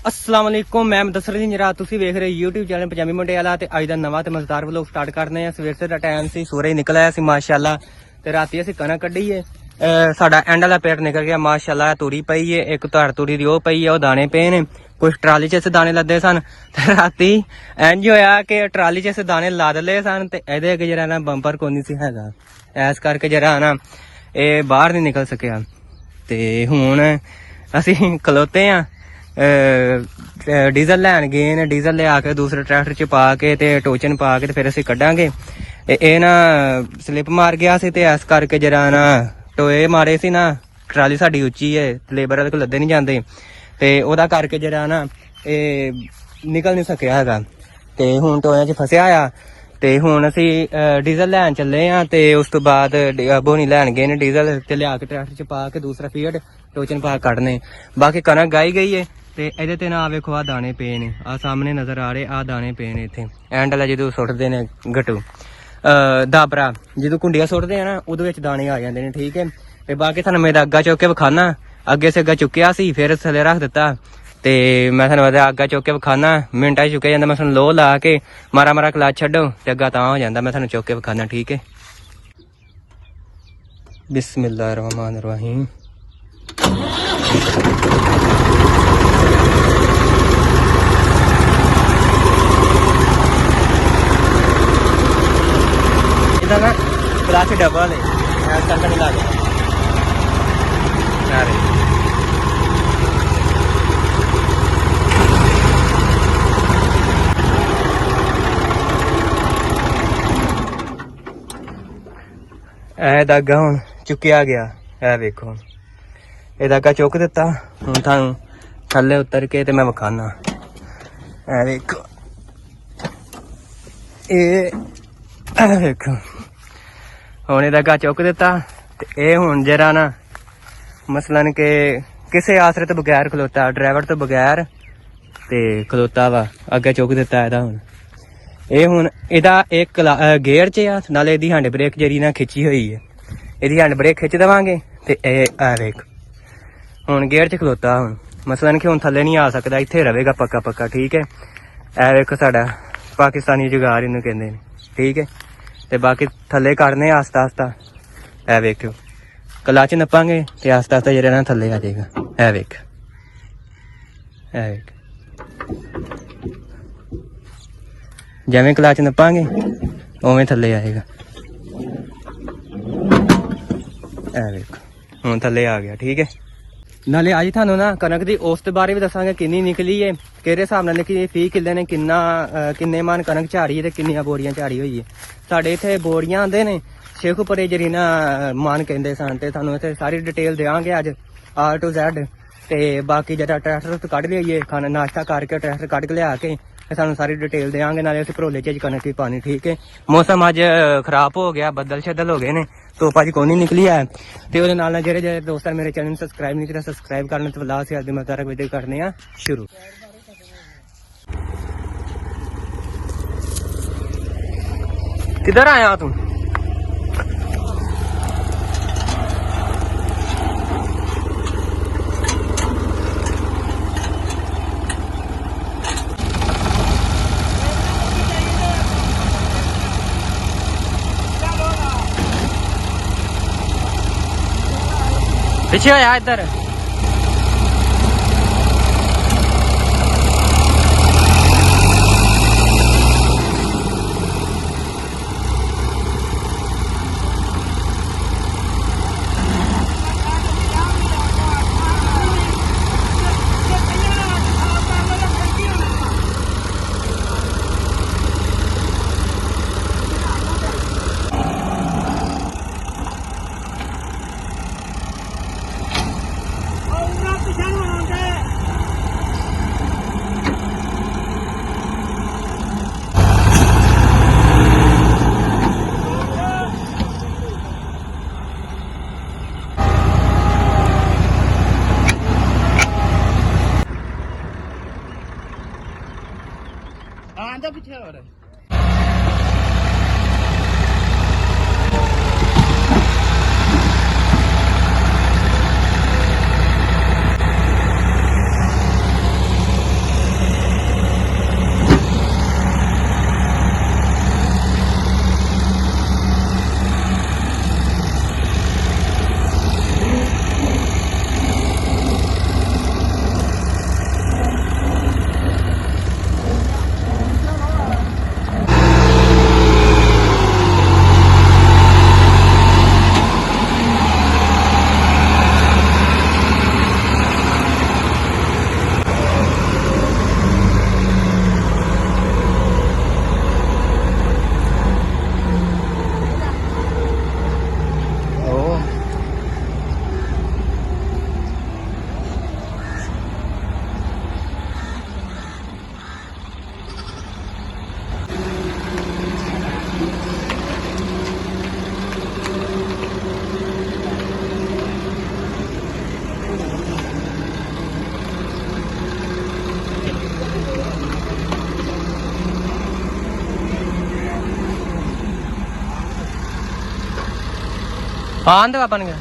अस्सलाम वालेकुम मैं मुदस्सर जी जरा तुसी वेख रहे YouTube चैनल पंजाबी मुंडे वाला ते अज दा नवा ते मजेदार व्लॉग स्टार्ट करने आ। सवेर दा टाइम सी, सूरज निकल आया सी माशाअल्लाह ते राती असीं कणक कड्ढी है। साडा एंड वाला पेड़ निकल गया माशाअल्लाह। तूरी पई है, एक धड़ तूरी दी ओह पई है, ओह दाने पे ने, कुछ ट्राली च दाने लदे सन ते राती इंज होया कि ट्राली च दाने लद ले सन ते एदे अगे जरा ना बंपर कोनी सी हैगा, इस करके जरा ना ये बाहर नहीं निकल सकिया। ते हुण असीं खलोते आ, डीजल लैन गए ने, डीजल लिया के दूसरे ट्रैक्टर च पा के ते टोचन पा के ते फिर असीं कड्डांगे। ये ना स्लिप मार गया सी ते इस करके जरा ना टोए मारे सी ना, ट्राली साडी उच्ची है, लेबर वाले को लद्दे नहीं जांदे ते ओहदा करके जरा ना निकल नहीं सकिया हैगा ते हुण टोयां च फसिया आ। ते हुण असीं डीजल लैन चले आ ते उस तो बाद बोनी लैन गए ने डीजल ते लिया के ट्रैक्टर च पा के दूसरा फीड टोचन पा कड्ढने। बाकी कनक गाई गई है ते एहदे ते ना वेखो आ दाने पे ने, आ सामने नजर आ रहे आ दाने पे ने इत्थे एंड वाला जदों सुੱਟਦੇ ने गटू दाबरा जदों कुंडिया सुੱਟਦੇ आ ना उहदे विच दाने आ जांदे ने। ठीक है ते बाकी थानू मेरा अग्गा चुक के विखाना, अगे से अग्गा चुक्या सी फिर थल्ले रख दिता ते मैं थानू अग्गा चुक के विखाना, मिंटां च चुक्या जांदा। मैं थानू लो ला के मारा मारा क्लच छड्डो ते अग्गा तां हो जांदा, मैं थानू चुक के विखाना। ठीक है बिस्मिल्लाहिर्रहमानिर्रहीम। इधर ना क्लच डबल है, ऐसा नहीं लगा अरे ए धागा हुण चुकिया गया, ए वेखो ये धागा चुक दिता। हुण थानू थल्ले उतर के ते मैं विखाना, ए वेखो ए वेखो हुण ये धागा चुक दिता ते ए हुण जरा ना मसलन के किसी आसरे तो बगैर खलोता, ड्राइवर तो बगैर ते खलोता वा, अगे चुक दिता एदा। हुण ये हुण एदा एक गेयर च आ, नाले एदी हैंड ब्रेक जरी ना खिची हुई है, एदी हैंड ब्रेक खिच देवांगे ते ए वेख हुण गेयर च खलोता। हुण मसलन कि हुण थल्ले नहीं आ सकदा, इत्थे रहेगा पक्का पक्का। ठीक है ए वेखो साडा पाकिस्तानी जुगाड़ इनू कहंदे ने। ठीक है ते बाकी थल्ले करने आस्ता आस्ता, ए वेखो क्लच नप्पांगे ते आस्ता आस्ता जरा ना थल्ले आ जाएगा। ए वेख ए वेख जिवें क्लच नप्पांगे उवें थल्ले आएगा। ए वेख हुण थल्ले आ गया। ठीक है नाले अज थानू ना कनक दी औसत बारे भी दसांगे किन्नी निकली है, किहड़े हिसाब नाल निकली, 30 किल्ले ने किन्ने मन कनक झाड़ी है ते किन्नियां बोरियां झाड़ी होई है। साडे इत्थे बोरियां आंदे ने शेखुपुरे जरी ना मन कहंदे सन ते थानू इत्थे सारी डिटेल देवांगे अज A to Z ते बाकी जरा ट्रैक्टर कढ लियाइए, खाना नाश्ता करके ट्रैक्टर कढ के लिया के सानू सारी डिटेल देंगे, नाले उस भरोले च कनक भी पानी। ठीक है मौसम अज खराब हो गया, बदल शदल हो गए ने, धुप अज कोई नहीं निकली है ते ओहदे नाल जेहड़े जेहड़े दोस्त मेरे चैनल सबसक्राइब नहीं किया सबसक्राइब करने तो ला अज दी मजेदार वीडियो करने आ शुरू। किधर आया तू? पीछे हो यार इधर। anda picture हो रहा है। ਆਂਦੇ ਆਪਾਂ ਨੇ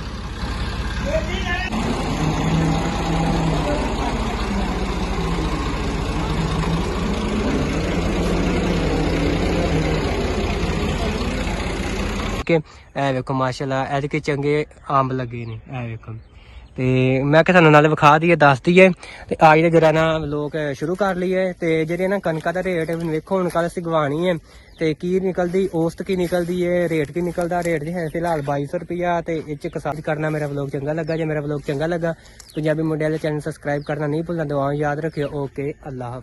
ਕਿ ਇਹ ਵੇਖੋ ਮਾਸ਼ਾਅੱਲਾ ਐਤਕੀ ਚੰਗੇ ਅੰਬ ਲੱਗੇ ਨੇ ਇਹ ਵੇਖੋ ਤੇ ਮੈਂ ਕਿ ਤੁਹਾਨੂੰ ਨਾਲੇ ਵਿਖਾ ਦਈਏ ਦੱਸ ਦਈਏ ਤੇ ਅੱਜ ਦੇ ਜਰਾ ਨਾ ਲੋਕ ਸ਼ੁਰੂ ਕਰ ਲਈਏ ਤੇ ਜਿਹੜੇ ਨਾ ਕਣਕਾਂ ਦਾ ਰੇਟ ਵੇਖੋ ਹੁਣ ਕੱਲ ਅਸੀਂ ਗਵਾਣੀ ਹੈ ਤੇ ਕੀ ਨਿਕਲਦੀ ਔਸਤ ਕੀ ਨਿਕਲਦੀ ਹੈ ਰੇਟ ਕੀ ਨਿਕਲਦਾ ਰੇਟ ਜੀ ਹੈ ਫਿਲਹਾਲ 2200 ਰੁਪਿਆ ਤੇ ਇਹ ਚ ਕਸਾਬ ਕਰਨਾ ਮੇਰਾ ਵਲੌਗ ਚੰਗਾ ਲੱਗਾ ਜੇ ਮੇਰਾ ਵਲੌਗ ਚੰਗਾ ਲੱਗਾ ਪੰਜਾਬੀ ਮੁੰਡਿਆਂ ਦੇ ਚੈਨਲ ਸਬਸਕ੍ਰਾਈਬ ਕਰਨਾ ਨਹੀਂ ਭੁੱਲਣਾ ਦੁਆਵਾਂ ਯਾਦ ਰੱਖਿਓ ਓਕੇ ਅੱਲਾਹ ਹਾਫਿਜ਼।